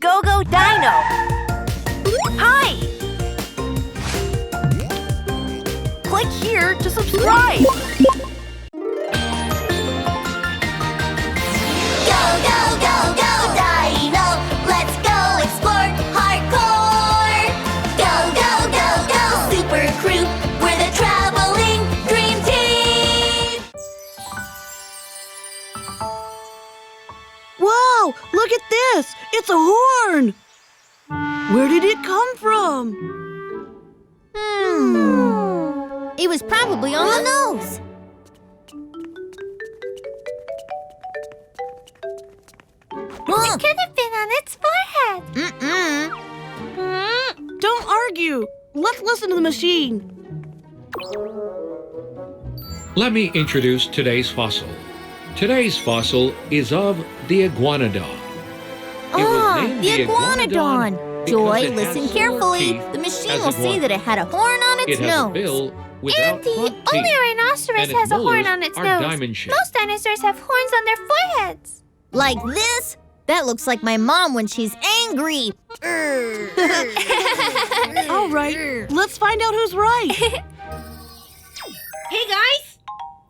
GOGODINO. Hi! Click here to subscribe. Go, go, go, go, Dino! Let's go explore hardcore! Go, go, go, go, super crew! We're the traveling dream team! Wow, look at this! It's a horn! Where did it come from? It was probably on the nose. It could have been on its forehead. Don't argue. Let's listen to the machine. Let me introduce today's fossil. Today's fossil is of the Iguanodon. The Iguanodon. Joy, listen carefully. The machine will say that it had a horn on its It has a nose. bill without front Only teeth, a rhinoceros and its has a horn molars on its are nose. diamond-shaped. Most dinosaurs have horns on their foreheads. Like this? That looks like my mom when she's angry. All right, let's find out who's right. Hey, guys!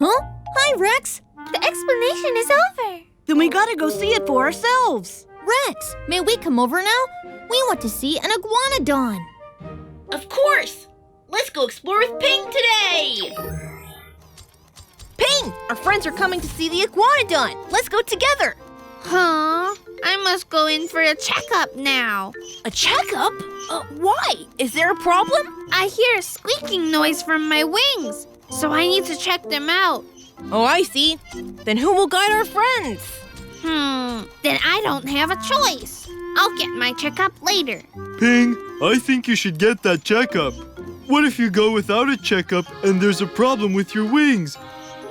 Huh? Hi, Rex. The explanation is over. Then we gotta go see it for ourselves. Rex, may we come over now? We want to see an iguanodon. Of course! Let's go explore with Ping today! Ping! Our friends are coming to see the Iguanodon. Let's go together. Huh? I must go in for a checkup now. A checkup? Why? Is there a problem? I hear a squeaking noise from my wings, so I need to check them out. Oh, I see. Then who will guide our friends? Then I don't have a choice. I'll get my checkup later. Ping, I think you should get that checkup. What if you go without a checkup and there's a problem with your wings?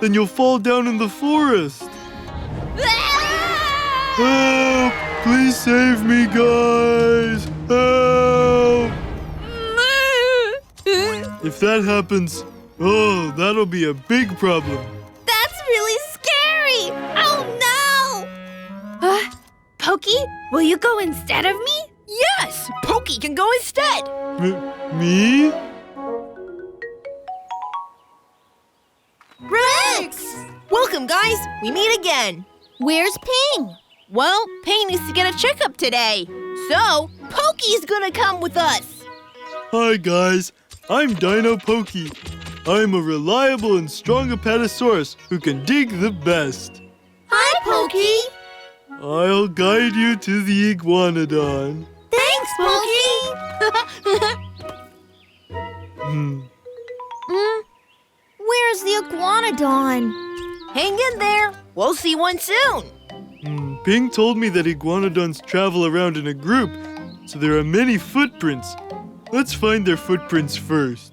Then you'll fall down in the forest. Help! Please save me, guys! Help! If that happens, that'll be a big problem. That's really scary! Oh no! Pokey, will you go instead of me? Yes! Pokey can go instead! Me? Rex! Welcome, guys. We meet again. Where's Ping? Well, Ping needs to get a checkup today. So, Pokey's gonna come with us. Hi, guys. I'm Dino Pokey. I'm a reliable and strong apatosaurus who can dig the best. Hi, Pokey. I'll guide you to the Iguanodon. Thanks, Pokey. Where's the iguanodon? Hang in there. We'll see one soon. Ping told me that iguanodons travel around in a group, so there are many footprints. Let's find their footprints first.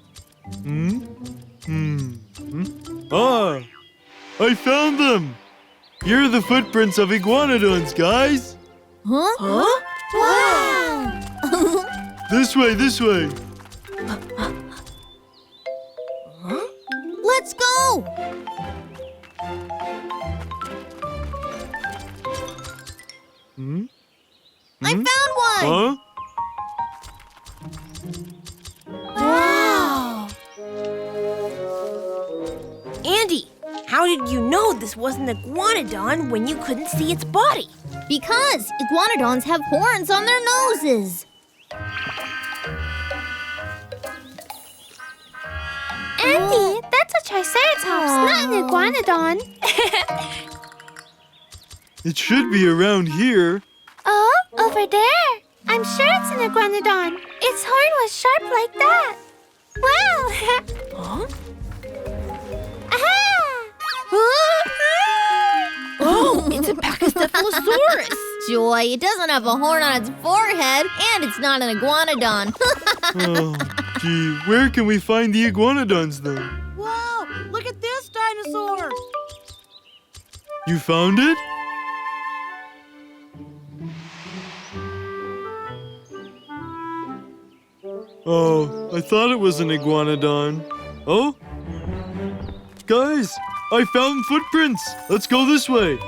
Ah! I found them! Here are the footprints of iguanodons, guys! Huh? Wow! This way, this way! Let's go! I found one! Huh? Wow! Andy, how did you know this wasn't an iguanodon when you couldn't see its body? Because iguanodons have horns on their noses. Andy, that's a triceratops, not an iguanodon. It should be around here. Oh, over there. I'm sure it's an iguanodon. Its horn was sharp like that. Wow! Huh? Aha! Oh, it's a Pachycephalosaurus. Joy, it doesn't have a horn on its forehead, and it's not an iguanodon. Oh, gee, where can we find the iguanodons, then? Wow, look at this dinosaur. You found it? Oh, I thought it was an iguanodon. Oh? Guys, I found footprints. Let's go this way.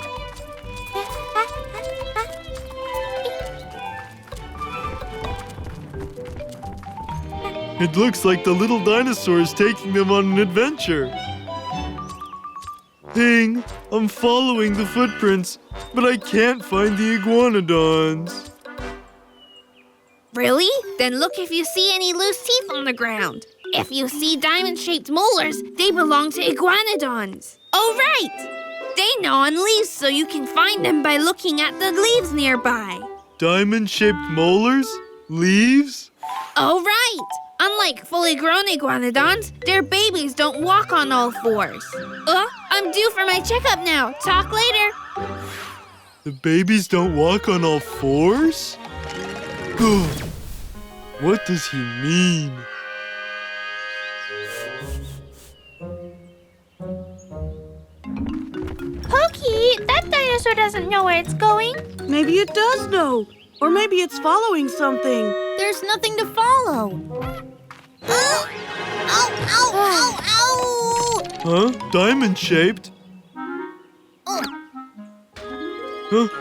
It looks like the little dinosaur is taking them on an adventure. Ding! I'm following the footprints, but I can't find the iguanodons. Really? Then look if you see any loose teeth on the ground. If you see diamond-shaped molars, they belong to iguanodons. Oh, right! They gnaw on leaves so you can find them by looking at the leaves nearby. Diamond-shaped molars? Leaves? Oh, right! Unlike fully grown iguanodons, their babies don't walk on all fours. I'm due for my checkup now. Talk later. The babies don't walk on all fours? What does he mean? Pokey, that dinosaur doesn't know where it's going. Maybe it does know. Or maybe it's following something. There's nothing to follow. Ow! Ow! Ow! Ow! Ow! Huh? Diamond-shaped?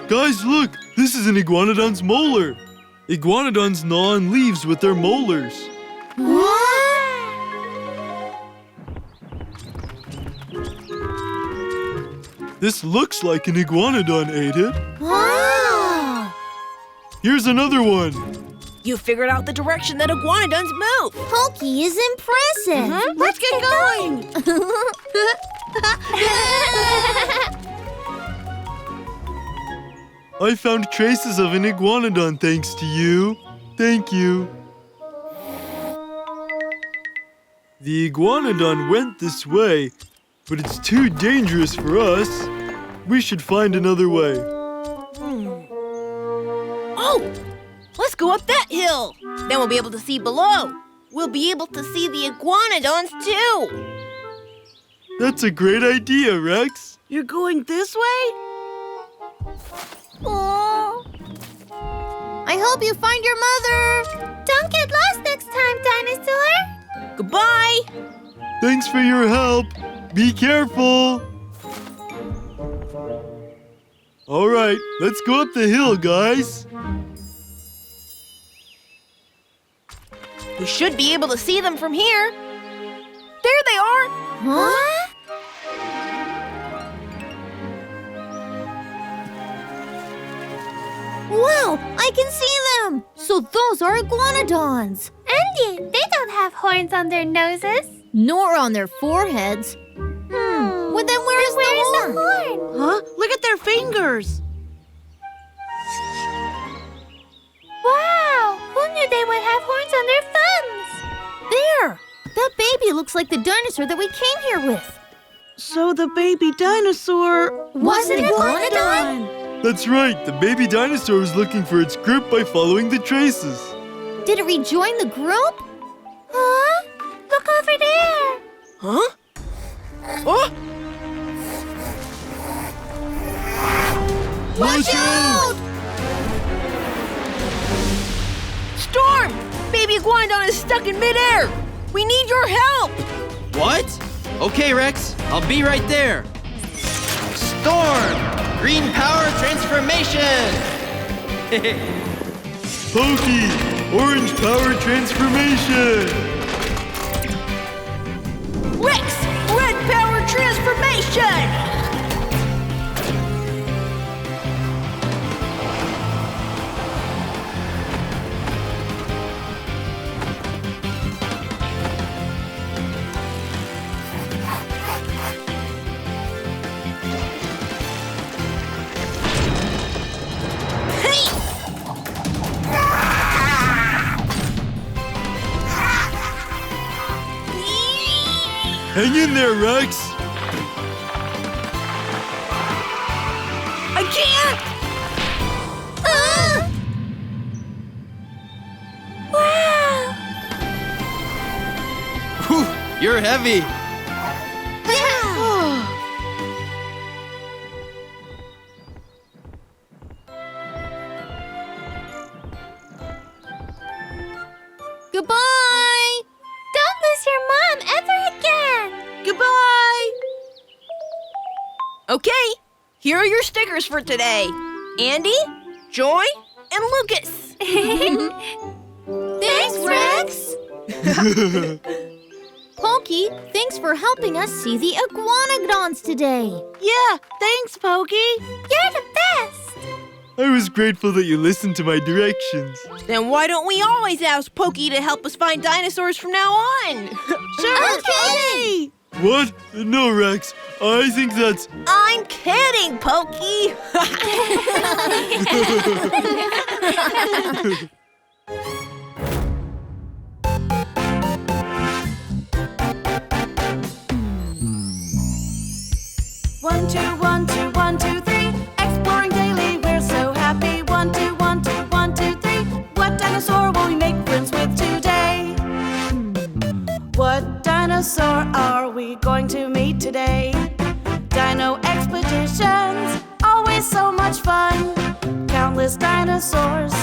Guys, look! This is an iguanodon's molar. Iguanodons gnaw on leaves with their molars. This looks like an iguanodon ate it. Wow! Here's another one. You figured out the direction that iguanodons move. Pokey is impressive. Let's get going. I found traces of an iguanodon thanks to you. Thank you. The iguanodon went this way, but it's too dangerous for us. We should find another way. Oh! Let's go up that hill. Then we'll be able to see below. We'll be able to see the iguanodons too. That's a great idea, Rex. You're going this way? Oh. I hope you find your mother. Don't get lost next time, dinosaur. Goodbye. Thanks for your help. Be careful. All right, let's go up the hill, guys. We should be able to see them from here. There they are. Huh? Wow, I can see them. So those are iguanodons. Andy, they don't have horns on their noses. Nor on their foreheads. Well, then where's the horn? Huh? Look at their fingers. Wow, who knew they would have horns on their thumbs? There! That baby looks like the dinosaur that we came here with. So the baby dinosaur Was it iguanodon? That's right, the baby dinosaur was looking for its group by following the traces. Did it rejoin the group? Huh? Look over there. Huh? Oh! Watch out! Storm! Baby iguanodon is stuck in midair. We need your help. What? Okay, Rex. I'll be right there. Storm! Green power transformation! Pokey, orange power transformation. Rex, red power transformation. Hang in there, Rex. I can't. Wow. Whew, you're heavy. Goodbye! Don't lose your mom ever again. Goodbye. Okay, here are your stickers for today. Andy, Joy, and Lucas. Thanks, Rex! Pokey, thanks for helping us see the iguanodons today. Yeah, thanks, Pokey. You're the best. I was grateful that you listened to my directions. Then why don't we always ask Pokey to help us find dinosaurs from now on? Sure. Okay. What? No, Rex. I think that's... I'm kidding, Pokey. 1, 2, 1, 2, 1, 2, 3. Exploring daily, we're so happy. 1, 2, 1, 2, 1, 2, 3. What dinosaur will we make friends with today? What dinosaur are we going to meet today? Dino expeditions, always so much fun. Countless dinosaurs,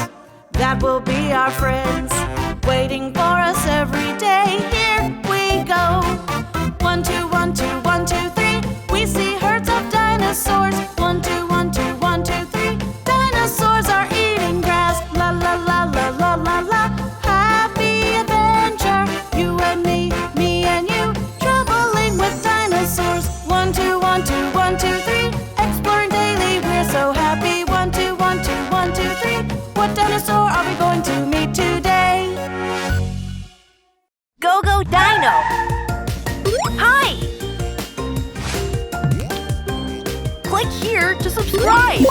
that will be our friends. Waiting for us every day, here we go. 1, 2, 1, 2, 1, 2, 3. We see herds of dinosaurs. 1, 2, 1, 2, 1, 2, 3. Dinosaurs are eating grass. La la la la la la la. Happy adventure, you and me and you, traveling with dinosaurs. 1, 2, 1, 2, 1, 2, 3. Exploring daily, we're so happy. 1, 2, 1, 2, 1, 2, 3. What dinosaur are we going to meet today? GOGODINO. Hi. Click here to subscribe.